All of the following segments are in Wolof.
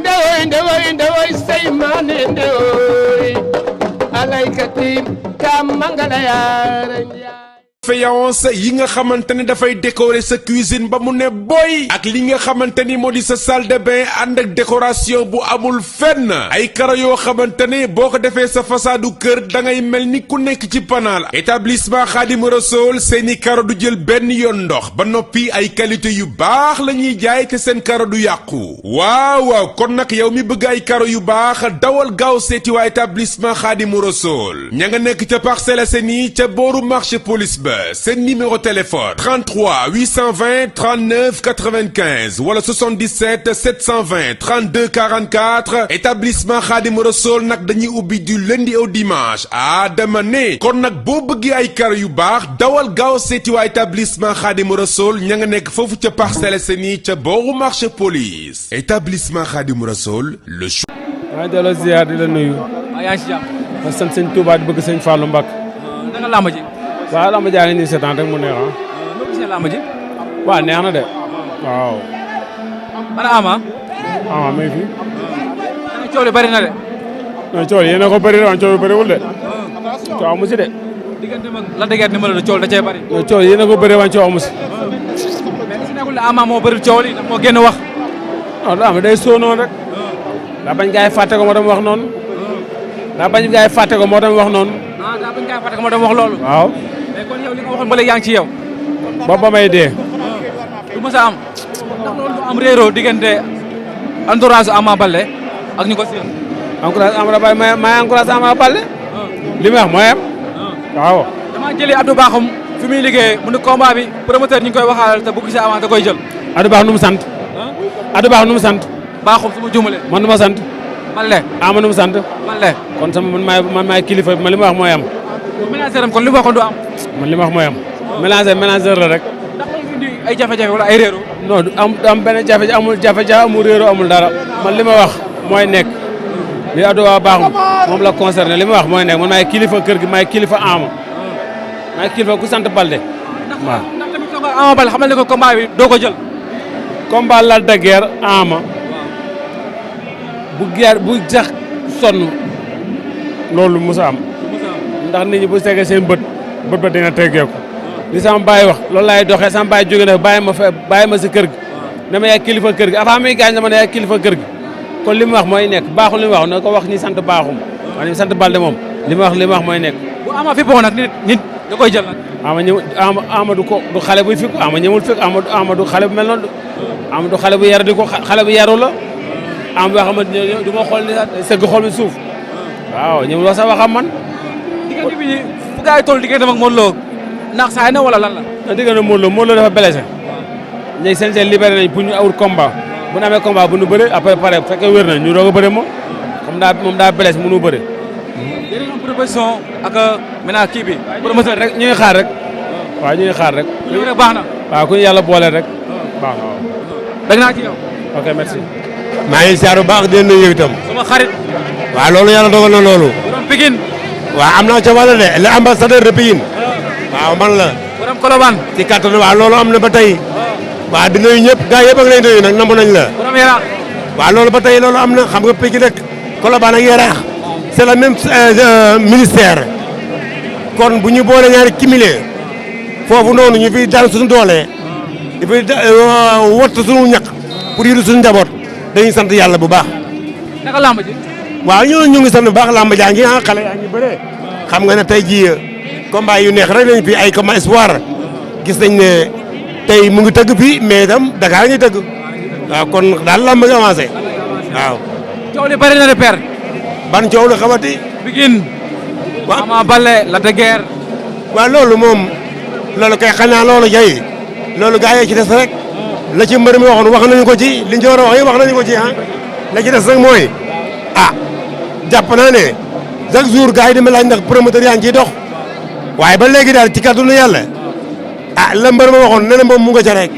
ndewoy say mane ndewoy alaykati kam mangala yaara faïence yi nga xamante ne dafay décorer sa cuisine ba mu ne boy ak li nga xamante ni moo di sa salle de bain ànd ak décoration bu amul fenn ay karo yoo xamante ne boo ko defee sa façadu kër da ngay mel ni ku nekk ci panaal établissement Khadim Rassoul seeni karo du jël benn yoon ndox ba noppi ay qualité yu baax la ñuy jaay te seen karo du yàqu waaw kon nag yow mi bëgg ay karo yu baax dawal gaaw seeti waa établissement Khadim Rassoul ña nga nekk ca Parcelles Assainies ca booru marché police ba seen numéro téléphone 33 820 39 95 wala 77 720 32 44 établissement Khadim Rassoul nag dañuy ubbi du lundi au dimanche dama ne kon nag boo bëggee ay karo yu baax dawal gaaw seeti waa établissement Khadim Rassoul ña nga nekk foofu ca Parcelles Assainies ca booru marché police établissement Khadim Rassoul le choix. maa ngi delloo ziar di la nuyu. waaw yaa ngi si jàmm. ma sant sëñ Touba di bëgg sëñ Fallou Mbacke. da nga làmb ji. waaw làmb jaa ngi nii seetaan rek mu neex ah. noo gisee làmb ji. waaw neex na de. waaw. ana Ama. Ama mi ngi fi. coow li bari na de. non coow yéen a ko bëri woon coow yu bëriwul de. coow amu si de. diggante mag la dëgër numéro de coow da cee bari. non coow yéen a ko bëri woon coow amu si. mais si nekkul ne Ama moo bëri coow li ndax moo génn wax. non daa am day soonoon rek. daa bañ gaa yi fàtte ko moo dem wax noonu. daa bañ gaa yi fàtte ko moo dem wax noonu. daa bañ gaa yi fàtte ko moo dem wax loolu. waaw. mais kon yow li nga waxoon ba léegi yaa ngi ci yow. ba may dee. du mës a am. ndax loolu du am réeroo diggante entourage Ama Baldé ak ñu ko si. encourage Ama Baldé may encourage Ama Baldé. li muy wax mooy am. waaw. damaa jëlee Abdou Bakhoum fi muy liggéey mu ne combat bi promoteur ñu ngi koy waxal te bu gisee Ama da koy jël. Abdou Bakhoum nu mu sant. Abdou Bakhoum nu mu sant. Bakhoum su ma juumalee. man nu ma sant. Baldé. Ama nu mu sant. Baldé. kon sama man maay kilifa bi man li ma wax mooy am. ménagère am kon li mu waxoon du am. man li ma wax mooy am. mélangeur la rek. ndax loolu indi ay jafe-jafe wala ay réero. non du am benn jafe amul amul réero amul dara man li ma wax mooy nekk li Abdou Bakhoum moom la concerné li ma wax mooy nekk man maay kilifa kër gi maay kilifa Ama maay kilifa ku sant Baldé waaw. ndax tamit soo ko Ama Baldé xamal ne ko combat bi doo ko jël. combat Lac de Guiers Ama bu sax sonn loolu mos a am ndax nit ñi bu tegee seen bët ba dina teggeeku li sama baay wax loolu laay doxee sama baay jóge na bàyyi ma si kër gi ne ma yaay kilifa kër gi avant muy gaañ dama ne yaay kilifa kër gi kon li mu wax mooy nekk baaxul li mu wax na ko wax ñi sant Bakhoum waaye ñi sant Baldé moom li ma wax mooy nekk. bu Ama fi boo nag nit da koy jël nag. Ama du xale buy fi Ama ñëwul fekk Ama du xale bu mel noonu Ama du xale bu yaru di ko xale bu yaru la Ama boo xamante ne du ma xool ni sax sëgg xool bi suuf waaw ñëwul wax sax waxam man. diggante bi fu gars yi toll diggante ak Modou Lo ndax saa ne wala lan la. diggante Modou Lo dafa blessé léegi seen libéré nañ pour ñu awul combat bu ñu amee combat bu ñu bëre après pare bu fekkee wér na ñu doog a bëre moom moom daa blessé mënu bëre. yéen a proposition ak maintenant kii bi. promoteur rek ñu ngi xaar rek. waaw ñu ngi xaar rek. lu rek baax na. waaw ku ñu yàlla boole rek baax na waaw. dégg naa ci yow. ok merci. maa ngi ziar bu baax di nuyu itam. sama xarit. waaw loolu yàlla dogal na loolu. borom Pikine. waaw am naa ca wàll de le ambassadeur de Pikine. waaw man la. borom Colobane. ci kattan waaw loolu am na ba tey. waaw di nuyu ñëpp gars yëpp ak lay nuyu nag namb nañ la. borom Yaraax. waaw loolu ba tey loolu am na xam nga Pikine rek Colobane ak Yaraax c'est le même ministère kon bu ñu boole ñaari cumulé foofu noonu ñu fi daan suñu doole di fi wott suñu ñaq pour yëru suñu njaboot dañuy sant yàlla bu baax. naka lamb ji. waaw ñu ngi sant bu baax làmb jaa ngi xale yaa ngi bëree xam nga ne tey jii combat yu neex rek lañ fi ay combat espoir gis nañ ne tey mu ngi tëgg fii mais itam Dakar ngi tëgg waaw kon daal làmb gi avancé waaw. coow li bari na de père. ban coow la xamati. Pikine. waaw Ama Baldé Lac de Guiers. waaw loolu moom loolu kay xanaa loolu jay loolu gaa yi ci des rek la ci mbër mi waxoon wax nañu ko ci liñ ci war a wax yi wax nañu ko ci la ci des rek mooy jàpp naa ne chaque jour gaa yi dama laaj ndax promoteur yaa ngi ciy dox waaye ba léegi daal ci kàttanu yàlla la mbër ma waxoon nee na moom mu nga ca rek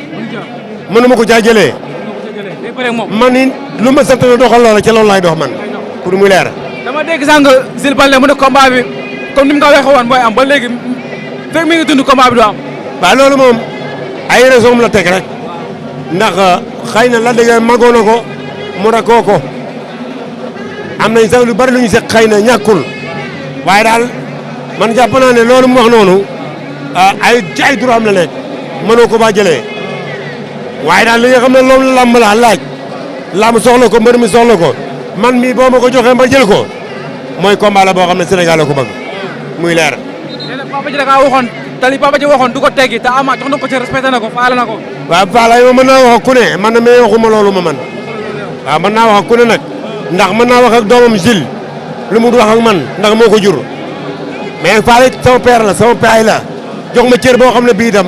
mënuma ko caa jëlee man ni lu ma sant na doxal loola ca loolu laay dox man pour mu leer. dama dégg sànq Zil Baldé mu ne combat bi comme ni mu ko waxee woon mooy am ba léegi fekk mi ngi dund combat bi du am. waaw loolu moom ay raison la teg rek ndax xëy na la dëgg màggoo na ko mu rakoo ko am nañ sax lu bari lu ñu seq xëy na ñàkkul waaye daal man jàpp naa ne loolu mu wax noonu ci ay droit am la nekk mënoo ko ba jëlee waaye daal li nga xam ne loolu la làmb la laaj làmb soxla ko mbër mi soxla ko man mii boo ma ko joxee ma jël ko mooy combat la boo xam ne Sénégal la ko bëgg muy leer. nee na Papa Ji da ngaa waxoon te li Papa Ji waxoon du ko teggi te Ama jox na ko ci respecté na ko faale na ko. waaw faale yi ma mën naa wax ak ku ne man na mais waxuma loolu ma man waaw mën naa wax ak ku ne nag ndax mën naa wax ak doomam Gilles lu mu wax ak man ndax moo ko jur mais faale sama père la sama père la jox ma cër boo xam ne bii itam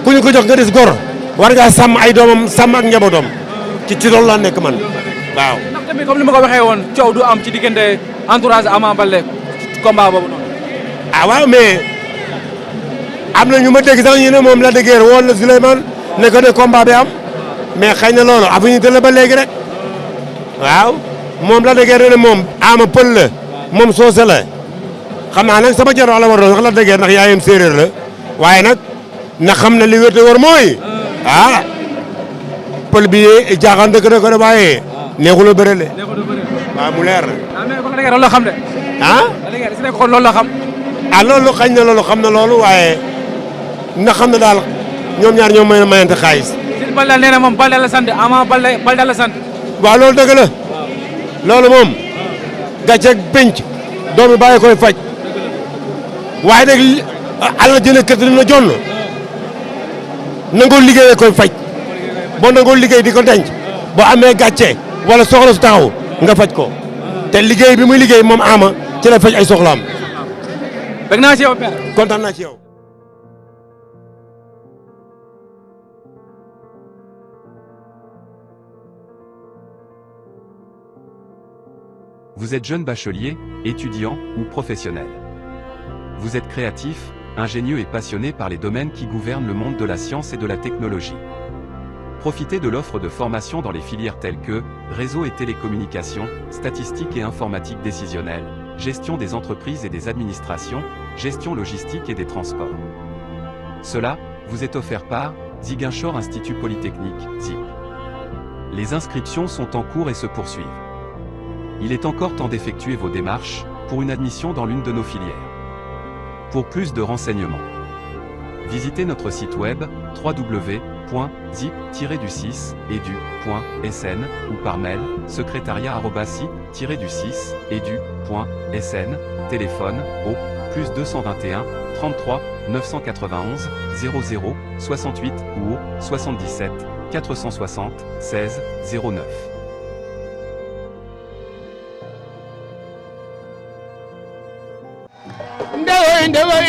ku ñu ko jox nga des gor war ngaa sàmm ay doomam sàmm ak njabootam ci loolu laa nekk man waaw. ndax tamit comme ni ma ko waxee woon coow du am ci diggante entourage Ama Baldé ci combat boobu noonu. ah waaw mais am na ñu ma dégg sax ñu ne moom la dëggeer woon na Souleymane ne ko ne combat bi am mais xëy na loolu avenir la ba léegi rek waaw moom la dëggeer ne moom Ama pël la moom soose la xam naa nag sama jaroo la war doon wax la dëggeer ndax yaayam séeréer la waaye nag na xam ne li wér te war mooy pël bi jaaxaan dëkk na ko de waaye neexul a bëre le waaw mu leer ah mais kon loolu la xam de. est-ce que kon loolu la xam. loolu xañ na loolu xam na loolu waaye na xam ne daal ñoom ñaar ñoom may mayante xaalis. Gilles Balde nee na moom Balde la sant Ama Balde la sant. waaw loolu dëgg la loolu moom gàcceeg penc doomi bàyyi koy faj waaye nag ala jëlee kër dina jonn nangoo liggéeyee koy faj boo nangoo liggéey di ko denc boo amee gàcce wala soxla su taxaw nga faj ko te liggéey bi muy liggéey moom Ama ci la faj ay soxlaam. bëgg naa ci yow père. kontaan naa ci yow. Vous êtes jeune bachelier, étudiant ou professionnel. Vous êtes créatif, ingénieux et passionné par les domaines qui gouvernent le monde de la science et de la technologie. Profitez de l'offre de formation dans les filières telles que réseau et télécommunications, statistiques et informatique décisionnelle, gestion des entreprises et des administrations, gestion logistique et des transports. Cela vous est offert par Ziguinchor Institut Polytechnique, ZIP. Les inscriptions sont en cours et se poursuivent. Il est encore temps d'effectuer vos démarches pour une admission dans l'une de nos filières. Pour plus de renseignements, visitez notre site web www.zip-du6edu.sn ou par mail secrétariat@zip-du6edu.sn, téléphone au +221 33 991 00 68 ou au 77 460 16 09.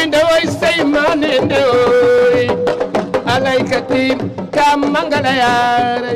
ndewoy say mane ndewoy alaykati kam mangala yaara